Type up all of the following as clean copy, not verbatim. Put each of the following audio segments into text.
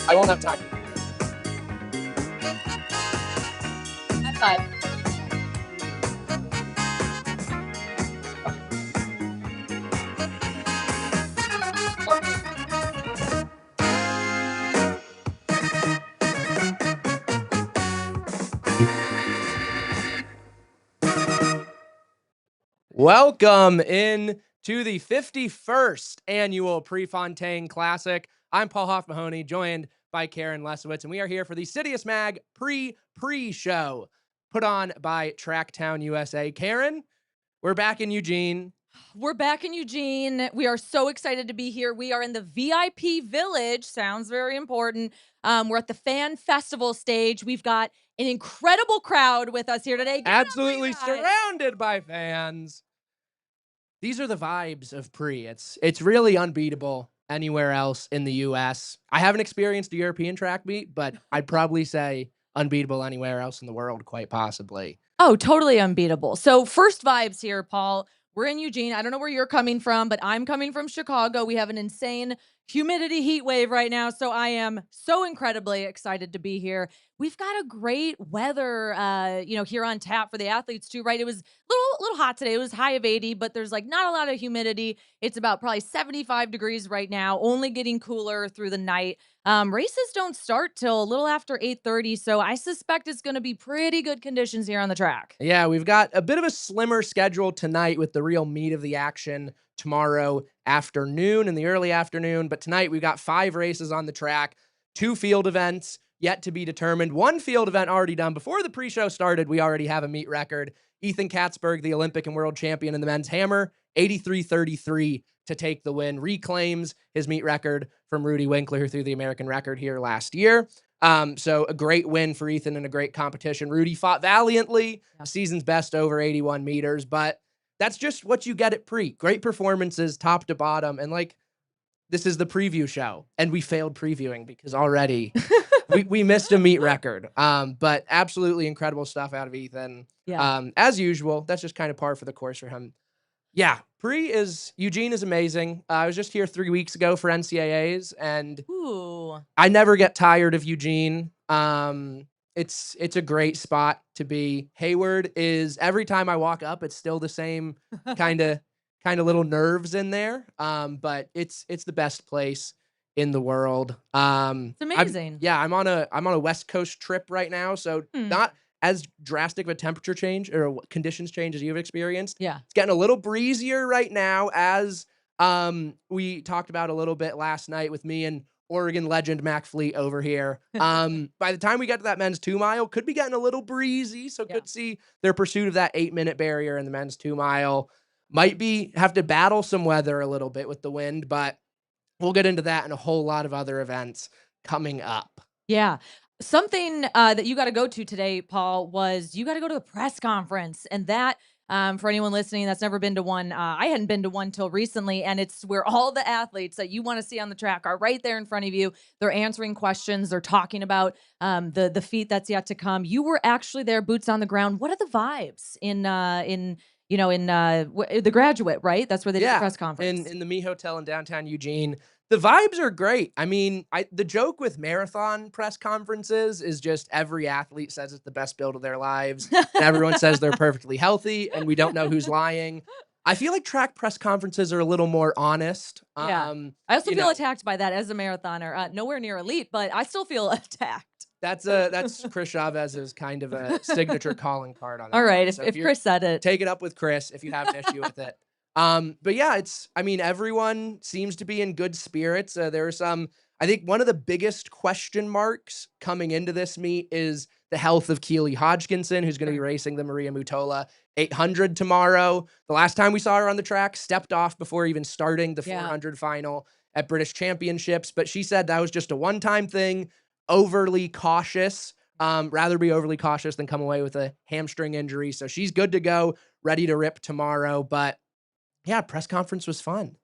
I won't have time. High five. Welcome in to the 51st annual Prefontaine Classic. I'm Paul Hoff-Mahoney, joined by Karen Lesowitz, and we are here for the Citius Mag pre-show put on by Tracktown USA. Karen, we're back in Eugene. We're back in Eugene. We are so excited to be here. We are in the VIP Village. Sounds very important. We're at the Fan Festival stage. We've got an incredible crowd with us here today. Absolutely surrounded by fans. These are the vibes of Pre. It's really unbeatable anywhere else in the U.S. I haven't experienced a European track meet, but I'd probably say unbeatable anywhere else in the world, quite possibly. Oh, totally unbeatable. So first vibes here, Paul. We're in Eugene. I don't know where you're coming from, but I'm coming from Chicago. We have an insane humidity heat wave right now, so I am so incredibly excited to be here. We've got a great weather, here on tap for the athletes too, right? It was a little hot today. It was high of 80, but there's like not a lot of humidity. It's about probably 75 degrees right now, only getting cooler through the night. Races don't start till a little after 8:30, so I suspect it's going to be pretty good conditions here on the track. Yeah, we've got a bit of a slimmer schedule tonight with the real meat of the action tomorrow afternoon, in the early afternoon. But tonight we've got 5 races on the track, 2 field events yet to be determined. 1 field event already done. Before the pre-show started, we already have a meet record. Ethan Katzberg, the Olympic and world champion in the men's hammer, 83.33 to take the win, reclaims his meet record from Rudy Winkler, who threw the American record here last year. So a great win for Ethan and a great competition. Rudy fought valiantly, season's best over 81 meters, but that's just what you get at Pre. Great performances, top to bottom, and this is the preview show, and we failed previewing because already we missed a meet record. But absolutely incredible stuff out of Ethan. Yeah. As usual, that's just kind of par for the course for him. Yeah, Eugene is amazing. I was just here 3 weeks ago for NCAAs, and Ooh. I never get tired of Eugene. It's a great spot to be. Hayward is every time I walk up, it's still the same kinda kinda little nerves in there. But it's the best place in the world. It's amazing. I'm on a West Coast trip right now, so Hmm. not as drastic of a temperature change or conditions change as you've experienced. Yeah. It's getting a little breezier right now, as we talked about a little bit last night with me and Oregon legend Mac Fleet over here. By the time we get to that men's 2 mile, could be getting a little breezy, so Yeah. could see their pursuit of that 8-minute barrier in the men's 2 mile. Might be have to battle some weather a little bit with the wind, but we'll get into that and a whole lot of other events coming up. Yeah. Something that you got to go to today, Paul, was you got to go to the press conference. And that, for anyone listening that's never been to one, I hadn't been to one till recently. And it's where all the athletes that you want to see on the track are right there in front of you. They're answering questions. They're talking about the feat that's yet to come. You were actually there, boots on the ground. What are the vibes in the Graduate, right? That's where they did the Yeah, press conference. in the Me Hotel in downtown Eugene. The vibes are great. I mean, I the joke with marathon press conferences is just every athlete says it's the best build of their lives, and everyone says they're perfectly healthy, and we don't know who's lying. I feel like track press conferences are a little more honest. Yeah. I also You feel know, attacked by that as a marathoner. Nowhere near elite, but I still feel attacked. that's Chris Chavez's kind of a signature calling card on All that right, one. if So if if you're Chris said it. take it up with Chris if you have an issue with it. But yeah, I mean, everyone seems to be in good spirits. There are I think one of the biggest question marks coming into this meet is the health of Keely Hodgkinson, who's going to be Sure. racing the Maria Mutola 800 tomorrow. The last time we saw her on the track, stepped off before even starting the Yeah. 400 final at British Championships, but she said that was just a one-time thing, overly cautious. Rather be overly cautious than come away with a hamstring injury. So she's good to go, ready to rip tomorrow. But yeah, press conference was fun.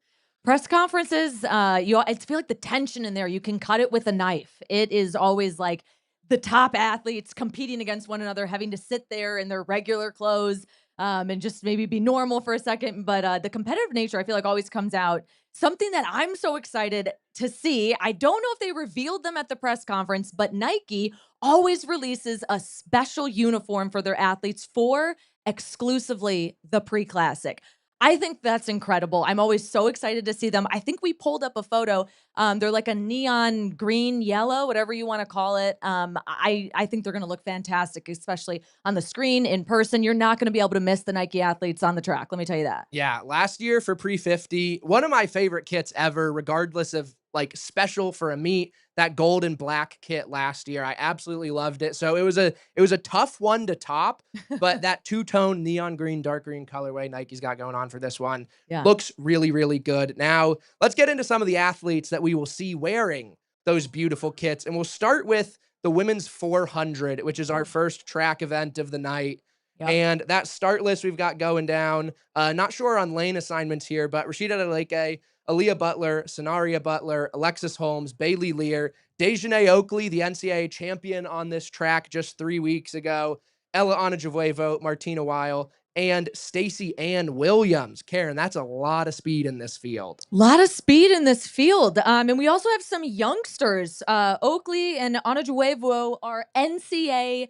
Press conferences, I feel like the tension in there, you can cut it with a knife. It is always like the top athletes competing against one another, having to sit there in their regular clothes, and just maybe be normal for a second. But the competitive nature, I feel like, always comes out. Something that I'm so excited to see. I don't know if they revealed them at the press conference, but Nike always releases a special uniform for their athletes for exclusively the pre classic. I think that's incredible. I'm always so excited to see them. I think we pulled up a photo. They're like a neon green, yellow, whatever you want to call it. I think they're going to look fantastic, especially on the screen in person. You're not going to be able to miss the Nike athletes on the track. Let me tell you that. Yeah, last year for pre 50, one of my favorite kits ever, regardless of like special for a meet, that gold and black kit last year. I absolutely loved it. So it was a tough one to top, but that two-tone neon green, dark green colorway Nike's got going on for this one Yeah. looks really, really good. Now, let's get into some of the athletes that we will see wearing those beautiful kits. And we'll start with the women's 400, which is our first track event of the night. Yep. And that start list we've got going down, not sure on lane assignments here, but Rashida Aleke, Aaliyah Butler, Sanaria Butler, Alexis Holmes, Bailey Lear, Dejanay Oakley, the NCAA champion on this track just 3 weeks ago, Ella Anajuevo, Martina Weil, and STALEY-ANN Williams. Karen, that's a lot of speed in this field. Lot of speed in this field. And we also have some youngsters. Oakley and Anajuevo are NCAA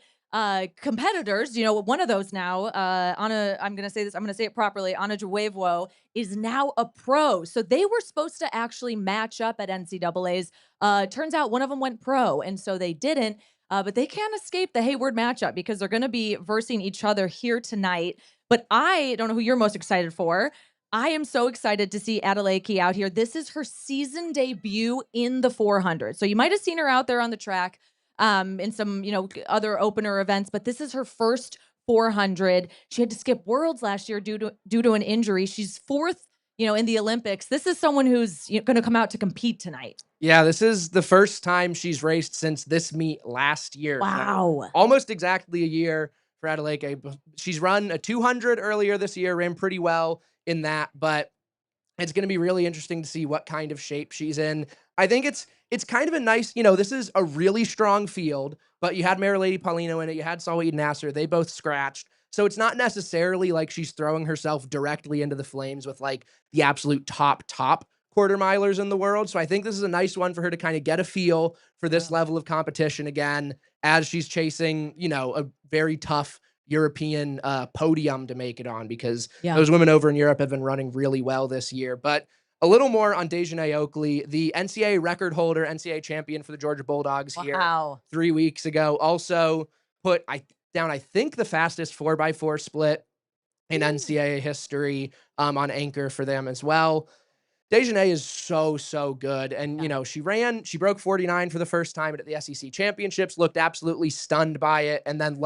competitors. One of those now, I'm going to say this, I'm going to say it properly. Anajuevo is now a pro. So they were supposed to actually match up at NCAAs. Turns out one of them went pro, and so they didn't. But they can't escape the Hayward matchup because they're going to be versing each other here tonight. But I don't know who you're most excited for. I am so excited to see Adeleke out here. This is her season debut in the 400. So you might have seen her out there on the track in some, other opener events, but this is her first 400. She had to skip Worlds last year due to an injury. She's fourth, in the Olympics. This is someone who's going to come out to compete tonight. Yeah, this is the first time she's raced since this meet last year. So Wow. almost exactly a year for Adeleke. She's run a 200 earlier this year, ran pretty well in that, but it's going to be really interesting to see what kind of shape she's in. I think it's kind of a nice, this is a really strong field, but you had Mary Lady Paulino in it, you had Sawa Eden Nasser, they both scratched. So it's not necessarily like she's throwing herself directly into the flames with like the absolute top quarter milers in the world. So I think this is a nice one for her to kind of get a feel for this Wow. level of competition again as she's chasing, a very tough European podium to make it on, because Yeah. those women over in Europe have been running really well this year. But a little more on Dejanay Oakley, the NCAA record holder, NCAA champion for the Georgia Bulldogs here Wow. 3 weeks ago. Also put I think the fastest 4x4 split in Ooh. NCAA history on anchor for them as well. Dejanay is so good. And, Yeah. she broke 49 for the first time at the SEC championships, looked absolutely stunned by it, and then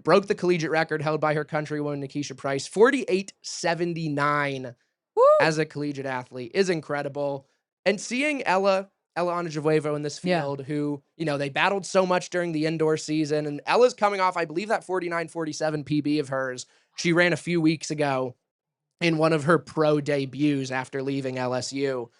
broke the collegiate record held by her countrywoman, Nikisha Price, 48.79 Woo. as a collegiate athlete is incredible. And seeing Ella Onajuevo in this Yeah. field, who, they battled so much during the indoor season, and Ella's coming off, I believe, that 49.47 PB of hers. She ran a few weeks ago in one of her pro debuts after leaving LSU.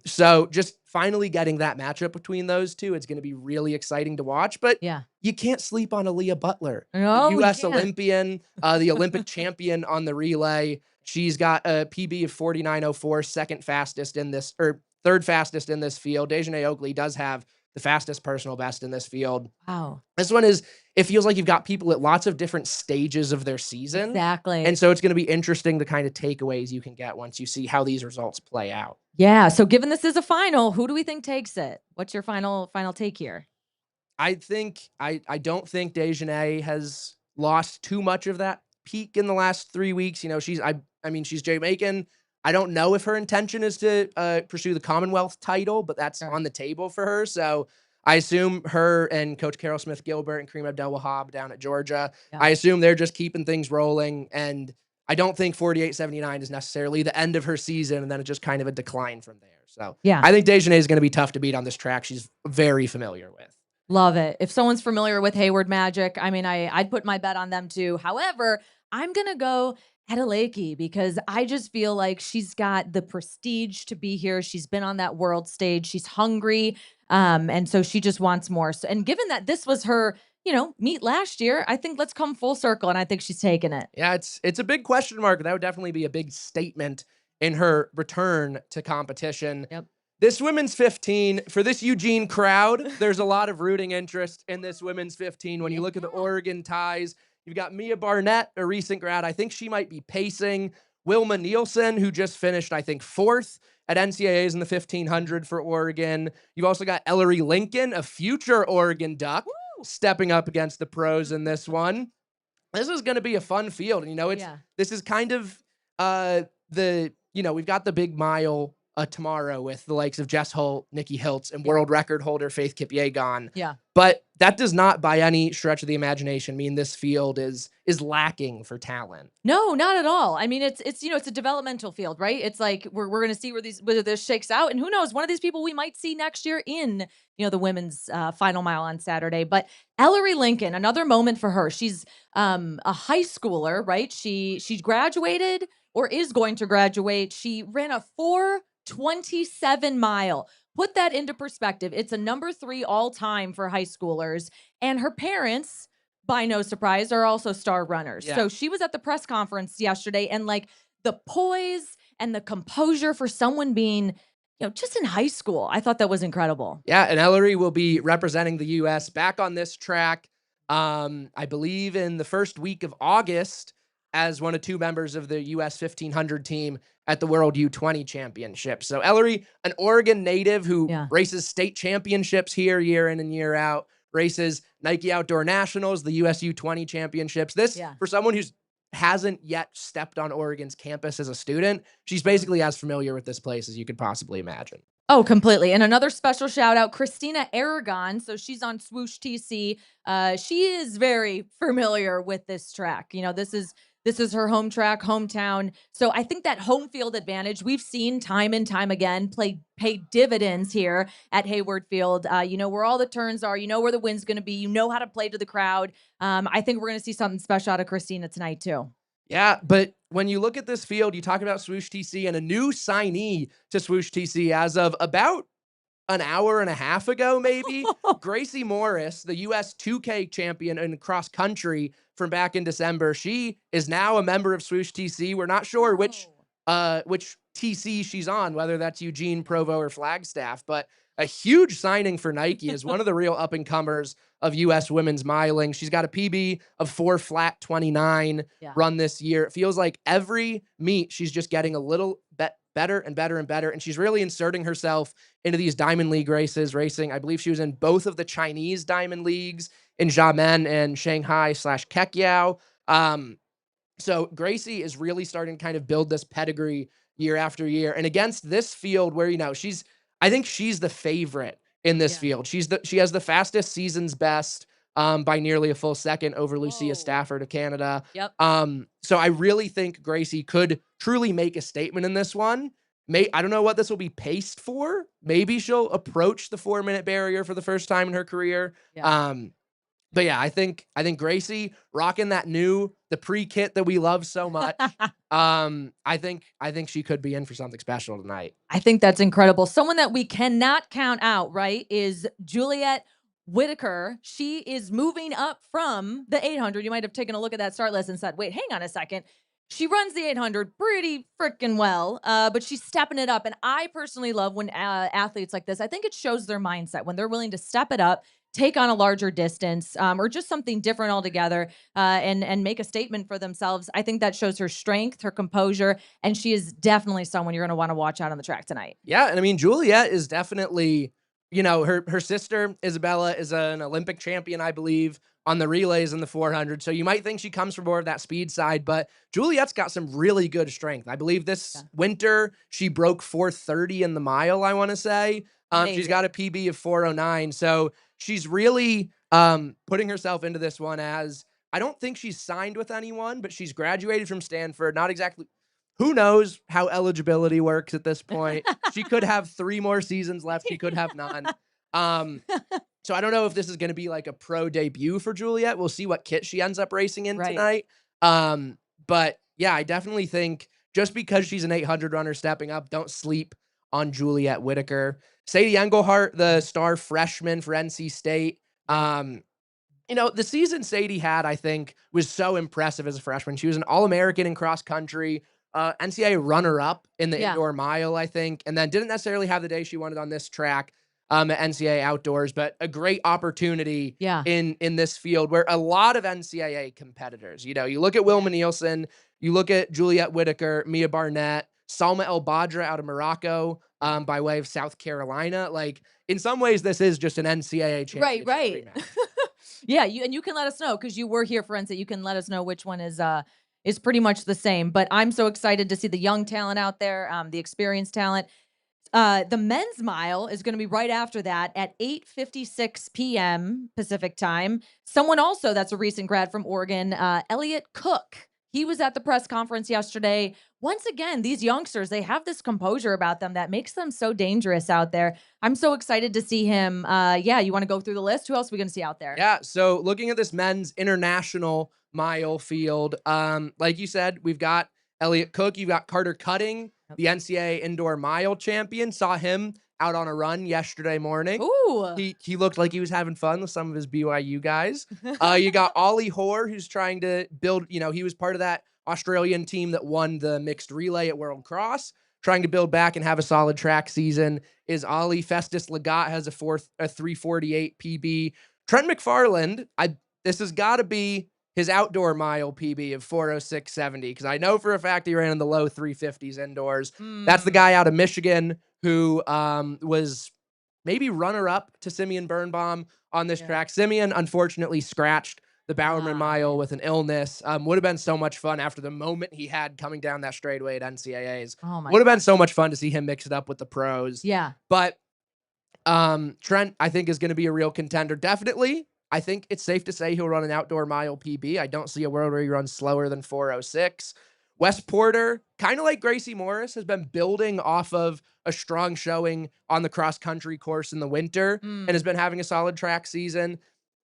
So just finally getting that matchup between those two, it's going to be really exciting to watch. But Yeah. you can't sleep on Aaliyah Butler, the No, you U.S. can't. Olympian, the Olympic champion on the relay. She's got a PB of 49.04, second fastest in this, or third fastest in this field. Dejanay Oakley does have the fastest personal best in this field. Wow. This one it feels like you've got people at lots of different stages of their season. Exactly. And so it's going to be interesting the kind of takeaways you can get once you see how these results play out. Yeah. So given this is a final, who do we think takes it? What's your final take here? I don't think Dejanay has lost too much of that peak in the last 3 weeks. She's Jamaican. I don't know if her intention is to pursue the Commonwealth title, but that's Sure. on the table for her. So I assume her and Coach Carol Smith-Gilbert and Kareem Abdel-Wahab down at Georgia, Yeah. I assume they're just keeping things rolling. And I don't think 48.79 is necessarily the end of her season, and then it's just kind of a decline from there. So Yeah. I think Dejanay is going to be tough to beat on this track. She's very familiar with. Love it. If someone's familiar with Hayward Magic, I'd put my bet on them too. However, I'm going to go Adeleke because I just feel like she's got the prestige to be here. She's been on that world stage. She's hungry. And so she just wants more. So, and given that this was her, meet last year, I think let's come full circle. And I think she's taking it. Yeah, it's a big question mark. That would definitely be a big statement in her return to competition. Yep. This women's 15, for this Eugene crowd, there's a lot of rooting interest in this women's 15. When you look at the Oregon ties, you've got Mia Barnett, a recent grad. I think she might be pacing. Wilma Nielsen, who just finished, I think, 4th at NCAAs in the 1500 for Oregon. You've also got Ellery Lincoln, a future Oregon Duck, stepping up against the pros in this one. This is going to be a fun field. And, this is kind of we've got the big mile tomorrow with the likes of Jess Holt, Nikki Hiltz, and world record holder Faith Kipyegon. Yeah. But that does not, by any stretch of the imagination, mean this field is lacking for talent. No, not at all. I mean, it's a developmental field, right? It's like we're going to see whether this shakes out, and who knows, one of these people we might see next year in the women's final mile on Saturday. But Ellery Lincoln, another moment for her. She's a high schooler, right? She graduated or is going to graduate. She ran a 4:27 mile. Put that into perspective. It's a number 3 all time for high schoolers. And her parents, by no surprise, are also star runners. Yeah. So she was at the press conference yesterday, and like the poise and the composure for someone being, just in high school, I thought that was incredible. Yeah, and Ellery will be representing the U.S. back on this track, I believe in the first week of August, as one of 2 members of the U.S. 1500 team at the World U20 Championship. So Ellery, an Oregon native who races state championships here year in and year out, races Nike Outdoor Nationals, the US U20 Championships. For someone who hasn't yet stepped on Oregon's campus as a student, she's basically as familiar with this place as you could possibly imagine. Oh, completely. And another special shout out, Christina Aragon. So she's on Swoosh TC. She is very familiar with this track. This is her home track, hometown. So I think that home field advantage we've seen time and time again pay dividends here at Hayward Field. Where all the turns are, where the wind's going to be, how to play to the crowd. I think we're going to see something special out of Christina tonight too. Yeah, but when you look at this field, you talk about Swoosh TC and a new signee to Swoosh TC as of about an hour and a half ago, maybe, Gracie Morris, the US 2K champion in cross country from back in December, she is now a member of Swoosh TC. We're not sure which TC she's on, whether that's Eugene, Provo, or Flagstaff, but a huge signing for Nike is one of the real up and comers of US women's miling. She's got a PB of 4 flat 29 run this year. It feels like every meet she's just getting a little bit better and better and better. And she's really inserting herself into these Diamond League races, racing. I believe she was in both of the Chinese Diamond Leagues in Xiamen and Shanghai/Kekiao. So Gracie is really starting to kind of build this pedigree year after year. And against this field where, I think she's the favorite in this field. She has the fastest season's best by nearly a full second over Lucia Stafford of Canada. Yep. So I really think Gracie could truly make a statement in this one. I don't know what this will be paced for. Maybe she'll approach the 4-minute barrier for the first time in her career. Yeah. But yeah, I think Gracie rocking the pre-kit that we love so much. I think she could be in for something special tonight. I think that's incredible. Someone that we cannot count out, right, is Juliette Whitaker. She is moving up from the 800. You might have taken a look at that start list and said, wait, hang on a second. She runs the 800 pretty freaking well, but she's stepping it up. And I personally love when athletes like this, I think it shows their mindset when they're willing to step it up, take on a larger distance, or just something different altogether, and make a statement for themselves. I think that shows her strength, her composure, and she is definitely someone you're going to want to watch out on the track tonight. Yeah, and I mean, Juliette is definitely, her sister, Isabella, is an Olympic champion, I believe, on the relays in the 400. So you might think she comes from more of that speed side, but Juliette's got some really good strength. I believe this winter she broke 4:30 in the mile, I want to say. She's got a PB of 4:09. So she's really putting herself into this one as, I don't think she's signed with anyone, but she's graduated from Stanford. Not exactly. Who knows how eligibility works at this point? She could have 3 more seasons left. She could have none. So I don't know if this is going to be like a pro debut for Juliette. We'll see what kit she ends up racing in tonight. But yeah, I definitely think just because she's an 800 runner stepping up, don't sleep on Juliette Whitaker. Sadie Engelhart, the star freshman for NC State. The season Sadie had, I think, was so impressive as a freshman. She was an All-American in cross country, NCAA runner-up in the indoor mile, I think, and then didn't necessarily have the day she wanted on this track at NCAA outdoors, but a great opportunity in this field where a lot of NCAA competitors, you look at Wilma Nielsen, you look at Juliette Whitaker, Mia Barnett, Salma El Badra out of Morocco, by way of South Carolina. Like, in some ways, this is just an NCAA championship. Right. Yeah, you can let us know because you were here for NCAA. You can let us know which one is pretty much the same. But I'm so excited to see the young talent out there, the experienced talent. The men's mile is going to be right after that at 8:56 p.m. Pacific time. Someone also that's a recent grad from Oregon, Elliot Cook. He was at the press conference yesterday. Once again, these youngsters, they have this composure about them that makes them so dangerous out there. I'm so excited to see him. You want to go through the list? Who else are we going to see out there? Yeah, so looking at this men's international mile field, like you said, we've got Elliot Cook, you've got Carter Cutting, the NCAA indoor mile champion. Saw him out on a run yesterday morning. Ooh. He looked like he was having fun with some of his BYU guys. You got Ollie Hoare, who's trying to build, he was part of that Australian team that won the mixed relay at World Cross, trying to build back and have a solid track season. Is Ollie. Festus Legat has a 3:48 PB. Trent McFarland, this has got to be his outdoor mile PB of 4:06.70, because I know for a fact he ran in the low 350s indoors. That's the guy out of Michigan who was maybe runner-up to Simeon Birnbaum on this track. Simeon unfortunately scratched the Bowerman mile with an illness. Would have been so much fun after the moment he had coming down that straightaway at NCAAs. Would have been so much fun to see him mix it up with the pros. Yeah. But Trent, I think, is going to be a real contender. Definitely. I think it's safe to say he'll run an outdoor mile PB. I don't see a world where he runs slower than 4:06. Wes Porter, kind of like Gracie Morris, has been building off of a strong showing on the cross-country course in the winter and has been having a solid track season.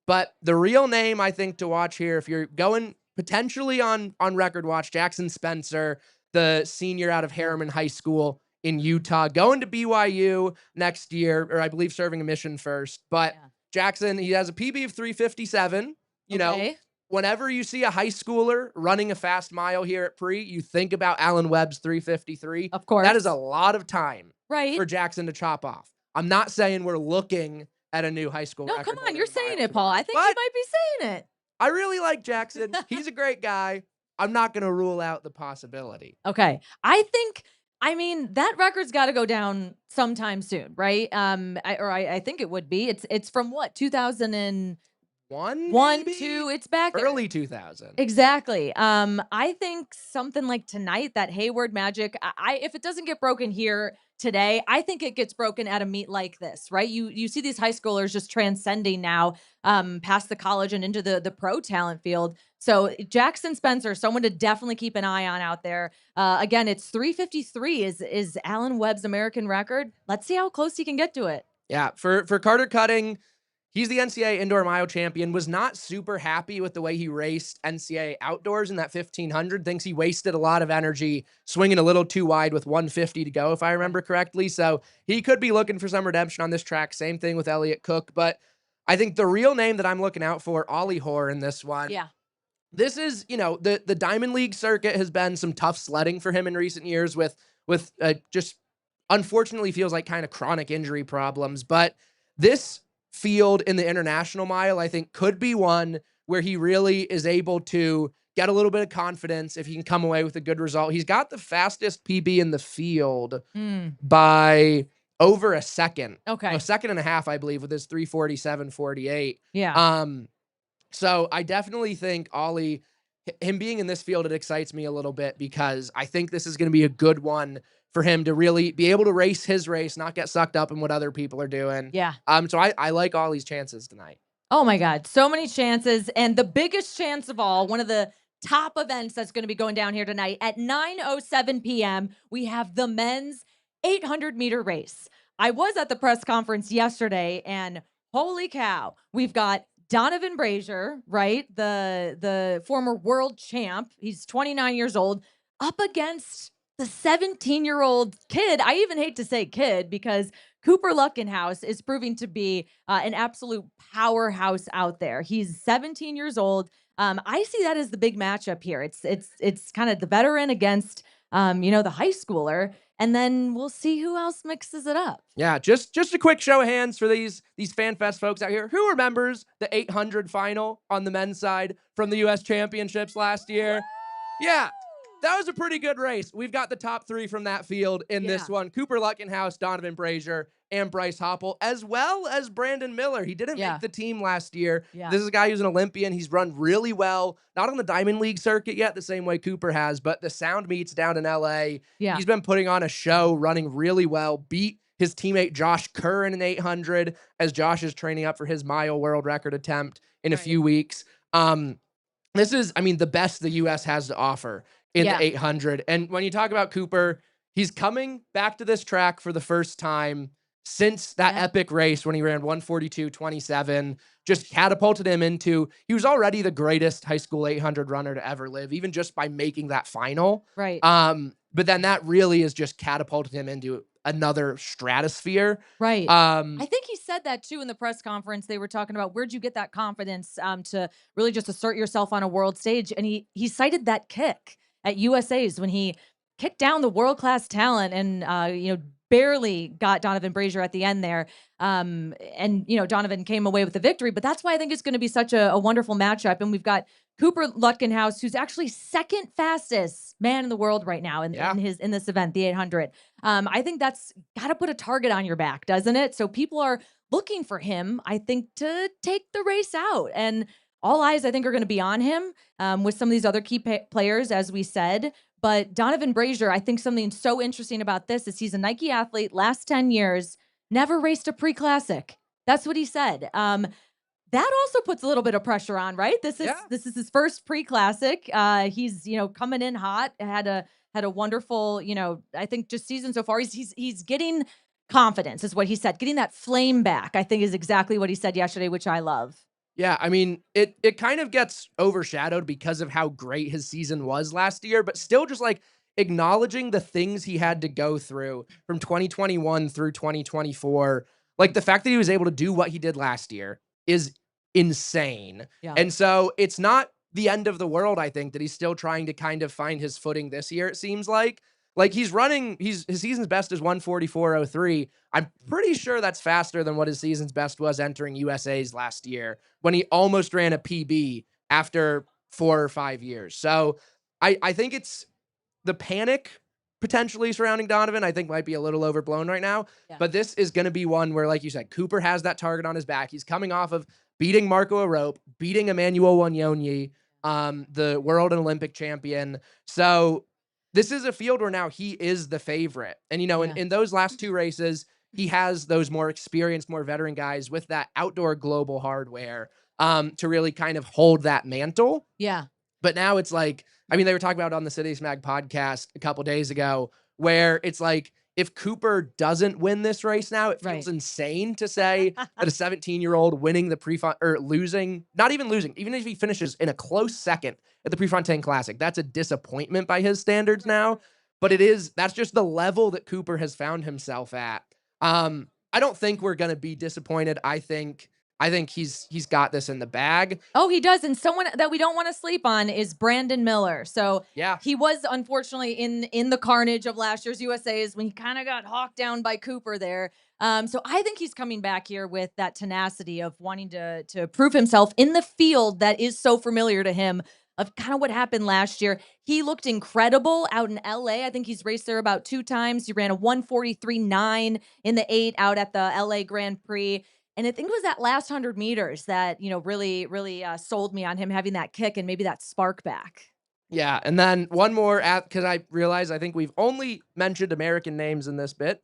But the real name, I think, to watch here, if you're going potentially on record watch, Jackson Spencer, the senior out of Harriman High School in Utah, going to BYU next year, or I believe serving a mission first. But Jackson, he has a PB of 357. You know, whenever you see a high schooler running a fast mile here at Pre, you think about Alan Webb's 353. Of course. That is a lot of time for Jackson to chop off. I'm not saying we're looking at a new high school record. No, come on. You're saying it, Paul. I think you might be saying it. I really like Jackson. He's a great guy. I'm not going to rule out the possibility. Okay. I mean, that record's got to go down sometime soon, right? I think it would be. It's from what, 2001, 2. It's back there. Early 2000. Exactly. I think something like tonight, that Hayward Magic, if it doesn't get broken here today, I think it gets broken at a meet like this, right? You see these high schoolers just transcending now past the college and into the pro talent field. So Jackson Spencer, someone to definitely keep an eye on out there. Again, it's 353 is Alan Webb's American record. Let's see how close he can get to it. Yeah, for Carter Cutting, he's the NCAA indoor mile champion, was not super happy with the way he raced NCAA outdoors in that 1500, thinks he wasted a lot of energy swinging a little too wide with 150 to go, if I remember correctly. So he could be looking for some redemption on this track. Same thing with Elliott Cook. But I think the real name that I'm looking out for, Ollie Hoare in this one. Yeah. This is, you know, the Diamond League circuit has been some tough sledding for him in recent years with just unfortunately feels like kind of chronic injury problems. But this field in the international mile, I think, could be one where he really is able to get a little bit of confidence if he can come away with a good result. He's got the fastest PB in the field by over a second. Okay. A second and a half, I believe, with his 3:47.48. Yeah. So I definitely think Ollie, him being in this field, it excites me a little bit because I think this is going to be a good one for him to really be able to race his race, not get sucked up in what other people are doing. Yeah. So I like Ollie's chances tonight. Oh my God. So many chances. And the biggest chance of all, one of the top events that's going to be going down here tonight at 9:07 p.m., we have the men's 800-meter race. I was at the press conference yesterday and holy cow, we've got Donovan Brazier, right? The former world champ. He's 29 years old, up against the 17-year-old kid. I even hate to say kid because Cooper Luckenhouse is proving to be an absolute powerhouse out there. He's 17 years old. I see that as the big matchup here. It's kind of the veteran against the high schooler. And then we'll see who else mixes it up. Yeah, just a quick show of hands for these FanFest folks out here. Who remembers the 800 final on the men's side from the U.S. Championships last year? Yeah, that was a pretty good race. We've got the top three from that field in this one. Cooper Luckenhouse, Donovan Brazier, and Bryce Hoppel, as well as Brandon Miller. He didn't make the team last year. This is a guy who's an Olympian. He's run really well, not on the Diamond League circuit yet, the same way Cooper has, but the Sound meets down in L.A. He's been putting on a show, running really well, beat his teammate Josh Kerr in an 800 as Josh is training up for his mile world record attempt in a few weeks. This is, I mean, the best the U.S. has to offer in the 800. And when you talk about Cooper, he's coming back to this track for the first time since that epic race when he ran 1:42.27, just catapulted him into, he was already the greatest high school 800 runner to ever live, even just by making that final. Right. But then that really has just catapulted him into another stratosphere. Right. I think he said that too in the press conference. They were talking about where'd you get that confidence to really just assert yourself on a world stage. And he cited that kick at USA's when he kicked down the world-class talent and, barely got Donovan Brazier at the end there. Donovan came away with the victory, but that's why I think it's going to be such a wonderful matchup. And we've got Cooper Luckenhouse, who's actually second fastest man in the world right now in this event, the 800. I think that's got to put a target on your back, doesn't it? So people are looking for him, I think, to take the race out. And all eyes, I think, are going to be on him with some of these other key players, as we said. But Donovan Brazier, I think something so interesting about this is he's a Nike athlete, last 10 years, never raced a pre-classic. That's what he said. That also puts a little bit of pressure on, right? This is his first pre-classic. He's, coming in hot, had a wonderful, I think just season so far. He's getting confidence is what he said. Getting that flame back, I think, is exactly what he said yesterday, which I love. Yeah, I mean, it kind of gets overshadowed because of how great his season was last year, but still just like acknowledging the things he had to go through from 2021 through 2024, like the fact that he was able to do what he did last year is insane. Yeah. And so it's not the end of the world, I think, that he's still trying to kind of find his footing this year, it seems like. Like he's running, his season's best is 1:44.03. I'm pretty sure that's faster than what his season's best was entering USA's last year when he almost ran a PB after 4 or 5 years. So I think it's the panic potentially surrounding Donovan, I think might be a little overblown right now. Yeah. But this is going to be one where, like you said, Cooper has that target on his back. He's coming off of beating Marco Arop, beating Emmanuel Wanyonyi, the world and Olympic champion. So this is a field where now he is the favorite. And, you know, in those last 2 races, he has those more experienced, more veteran guys with that outdoor global hardware to really kind of hold that mantle. Yeah. But now it's like, I mean, they were talking about it on the City Smag podcast a couple days ago, where it's like, if Cooper doesn't win this race now, it feels insane to say that a 17-year-old winning the Prefontaine, or losing, not even losing, even if he finishes in a close second at the Prefontaine Classic, that's a disappointment by his standards now. But that's just the level that Cooper has found himself at. I don't think we're going to be disappointed. I think he's got this in the bag. Oh, he does. And someone that we don't want to sleep on is Brandon Miller. So yeah, he was unfortunately in the carnage of last year's USA's when he kind of got hawked down by Cooper there. So I think he's coming back here with that tenacity of wanting to prove himself in the field that is so familiar to him, of kind of what happened last year. He looked incredible out in LA. I think he's raced there about 2 times. He ran a 1:43.9 in the 8 out at the LA Grand Prix. And I think it was that last 100 meters that, you know, really, really sold me on him having that kick and maybe that spark back. Yeah. And then one more, because I realize I think we've only mentioned American names in this bit.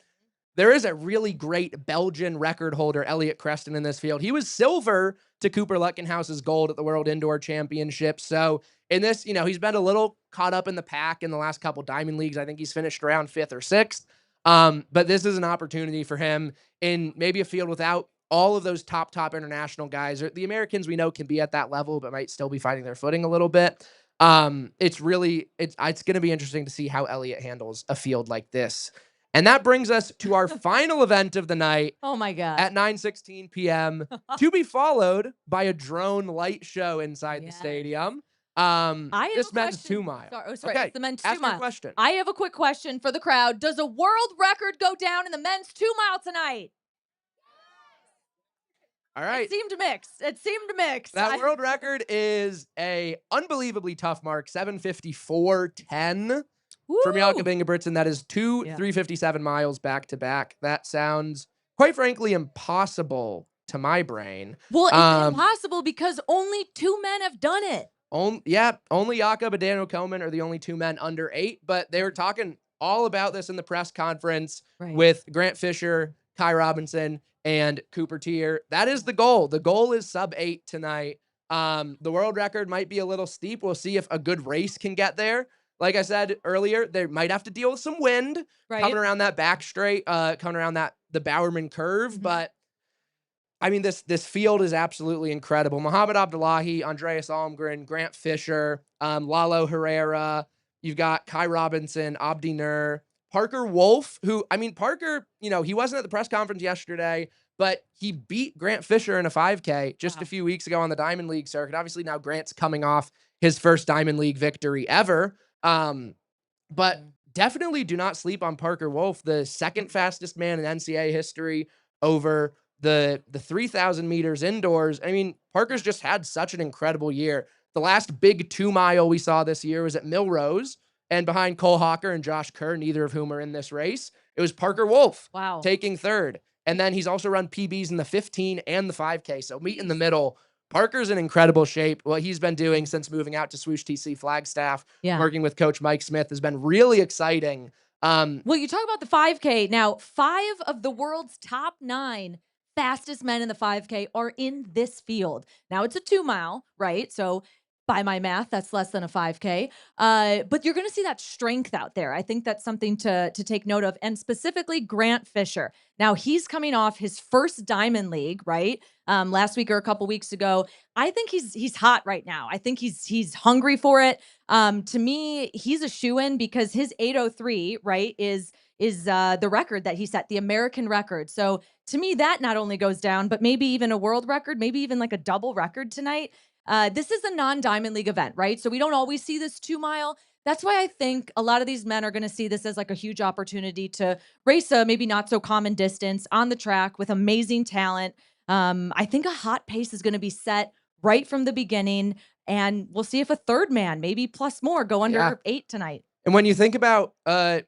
There is a really great Belgian record holder, Elliot Creston, in this field. He was silver to Cooper Luckenhaus's gold at the World Indoor Championship. So in this, you know, he's been a little caught up in the pack in the last couple Diamond Leagues. I think he's finished around 5th or 6th. But this is an opportunity for him in maybe a field without all of those top international guys. Or the Americans we know can be at that level, but might still be finding their footing a little bit. It's going to be interesting to see how Elliot handles a field like this. And that brings us to our final event of the night. Oh my God. At 9:16 p.m. to be followed by a drone light show inside the stadium. This men's 2 mile. Sorry, okay, it's the men's ask 2 mile. your question. I have a quick question for the crowd. Does a world record go down in the men's 2 mile tonight? All right. It seemed mixed. That world record is a unbelievably tough mark, 7:54.10 from Jakob Ingebrigtsen. That is 2 3:57 miles back to back. That sounds, quite frankly, impossible to my brain. Well, it's impossible because only 2 men have done it. Only Jakob and Daniel Komen are the only 2 men under 8, but they were talking all about this in the press conference with Grant Fisher, Kai Robinson, and Cooper Tier. That is the goal. The goal is sub 8 tonight. The world record might be a little steep. We'll see if a good race can get there. Like I said earlier, they might have to deal with some wind coming around that back straight, coming around the Bowerman curve. But I mean, this field is absolutely incredible. Muhammad Abdullahi, Andreas Almgren, Grant Fisher, Lalo Herrera. You've got Kai Robinson, Abdi Nur, Parker Wolf, who, I mean, Parker, you know, he wasn't at the press conference yesterday, but he beat Grant Fisher in a 5K just a few weeks ago on the Diamond League circuit. Obviously, now Grant's coming off his first Diamond League victory ever. But definitely do not sleep on Parker Wolf, the 2nd fastest man in NCAA history over the 3,000 meters indoors. I mean, Parker's just had such an incredible year. The last big 2 mile we saw this year was at Millrose, and behind Cole Hawker and Josh Kerr, neither of whom are in this race, it was Parker Wolf taking 3rd. And then he's also run PBs in the 15 and the 5K. So meet in the middle. Parker's in incredible shape. What he's been doing since moving out to Swoosh TC Flagstaff, working with Coach Mike Smith, has been really exciting. Well, you talk about the 5K. Now, 5 of the world's top 9 fastest men in the 5K are in this field. Now, it's a 2 mile, right? So By my math, that's less than a 5K. But you're going to see that strength out there. I think that's something to take note of, and specifically Grant Fisher. Now he's coming off his first Diamond League, right? Last week or a couple weeks ago. I think he's hot right now. I think he's hungry for it. To me, he's a shoo-in because his 803, right, is the record that he set, the American record. So to me, that not only goes down, but maybe even a world record, maybe even like a double record tonight. This is a non-Diamond League event, right? So we don't always see this 2 mile. That's why I think a lot of these men are going to see this as like a huge opportunity to race a maybe not so common distance on the track with amazing talent. I think a hot pace is going to be set right from the beginning, and we'll see if a third man, maybe plus more, go Yeah. under 8 tonight. And when you think about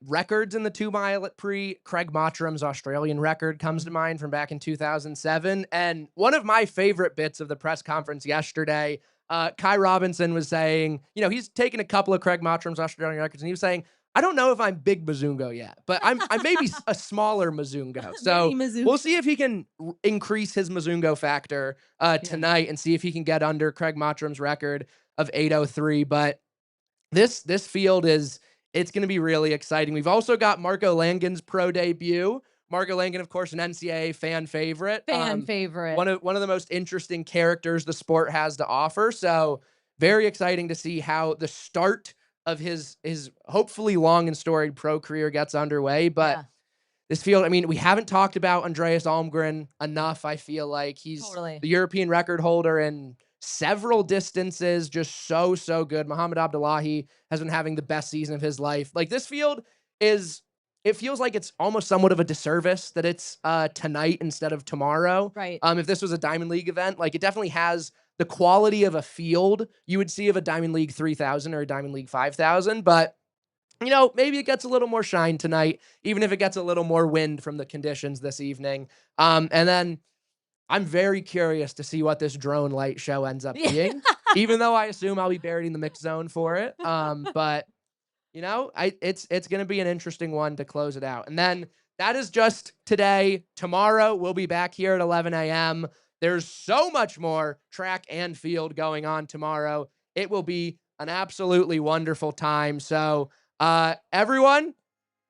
records in the 2 mile at Pre, Craig Mottram's Australian record comes to mind from back in 2007. And one of my favorite bits of the press conference yesterday, Kai Robinson was saying, he's taken a couple of Craig Mottram's Australian records, and he was saying, I don't know if I'm big Mazungo yet, but I'm maybe a smaller Mazungo. So we'll see if he can increase his Mazungo factor tonight and see if he can get under Craig Mottram's record of 803. But this field it's going to be really exciting. We've also got Marco Langen's pro debut. Marco Langen, of course, an NCAA fan favorite. One of the most interesting characters the sport has to offer. So very exciting to see how the start of his hopefully long and storied pro career gets underway. But this field, I mean, we haven't talked about Andreas Almgren enough. I feel like he's the European record holder in several distances, just so good. Muhammad Abdullahi has been having the best season of his life. Like, this field it feels like it's almost somewhat of a disservice that it's tonight instead of tomorrow. Right. If this was a Diamond League event, like, it definitely has the quality of a field you would see of a Diamond League 3000 or a Diamond League 5000, but maybe it gets a little more shine tonight, even if it gets a little more wind from the conditions this evening. And then I'm very curious to see what this drone light show ends up being, even though I assume I'll be buried in the mix zone for it. But it's going to be an interesting one to close it out. And then that is just today. Tomorrow we'll be back here at 11 a.m. There's so much more track and field going on tomorrow. It will be an absolutely wonderful time. So everyone,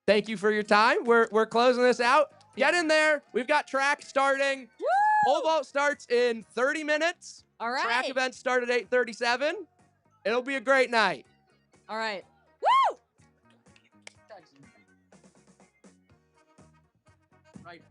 thank you for your time. We're closing this out. Get in there. We've got track starting. Woo! Pole vault starts in 30 minutes. All right. Track events start at 8:37. It'll be a great night. All right. Woo! Right.